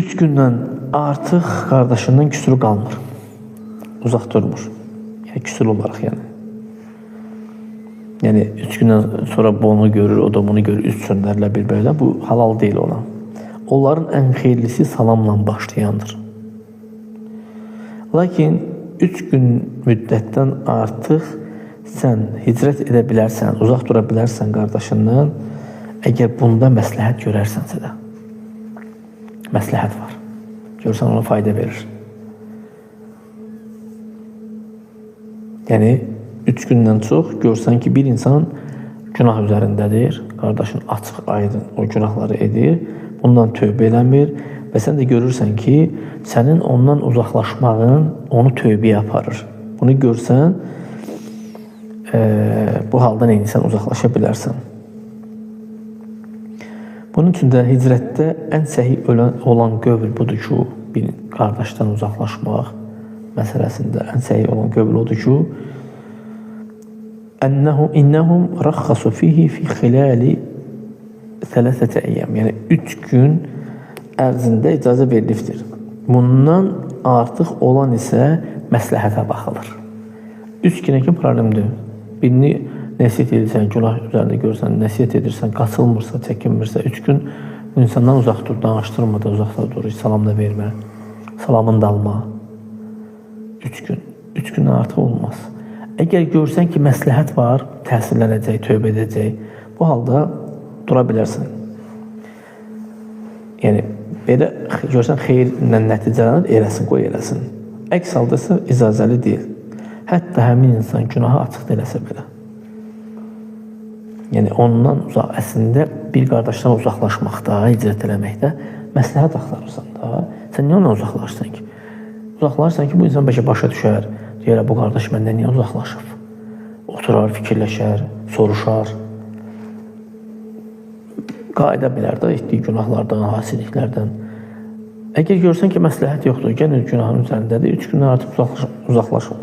3 gündən artıq qardaşından küsülü qalmır. Uzaq durmur. Yəni küsül olaraq yəni. Yəni 3 gündən sonra bunu görür, o da bunu görür, üst sönlərlə bir-birlə. Bu halal deyil ona. Onların ən xeyirlisi salamla başlayandır. Lakin 3 gün müddətdən artıq sən hicrət edə bilərsən, uzaq dura bilərsən qardaşından, əgər bunda məsləhət görərsənsə də. Məsləhət var. Görsən ona fayda verir. Yəni 3 gündən çox görsən ki, bir insan günah üzərindədir, qardaşın açıq aydın o günahları edir, bundan tövbə eləmir və sən də görürsən ki, sənin ondan uzaqlaşmağın onu tövbəyə aparır. Bunu görsən, bu halda neyinsən uzaqlaşa bilərsən. Bunun üçün də hicrətdə ən səhih olan qövl budur ki, bir qardaşdan uzaqlaşmaq məsələsində ən səhih olan qövl odur ki, İnnəhum rəxxasu fihi fi xilali 3 əyyam. Yəni 3 gün ərzində icazə verilibdir. Bundan artıq olan isə məsləhətə baxılır. 3 günə ki, problemdir. Birini nəsiyyət edirsən, günah üzərində görürsən, nəsiyyət edirsən, qaçılmırsa, çəkinmirsə, 3 gün insandan uzaq dur, danışdırma da, uzaqda dur, salam da vermə, salamını da alma. 3 gün. 3 gündən artıq olmaz. Əgər görsən ki, məsləhət var, təsirlənəcək, tövbə edəcək, bu halda dura bilərsən. Yəni, belə görsən, xeyirlə nəticələnir, eləsin, qoy eləsin. Əks halda isə icazəli deyil. Hətta həmin insan günahı açıq eləsə belə. Yəni, ondan uzaq, əslində bir qardaşdan uzaqlaşmaqda, hicrət eləməkdə məsləhət axtarırsan da. Sən niyə ondan uzaqlaşırsan ki? Uzaqlaşırsan ki, bu insan bəlkə başa düşər. Deyərək, bu qardaş məndən niyə uzaqlaşıb? Oturar, fikirləşər, soruşar. Qayıda bilər də etdiyi günahlardan, hasiliklərdən. Əgər görsən ki, məsləhət yoxdur, gəlin günahın üzərindədir, 3 gündən artıq uzaqlaşma.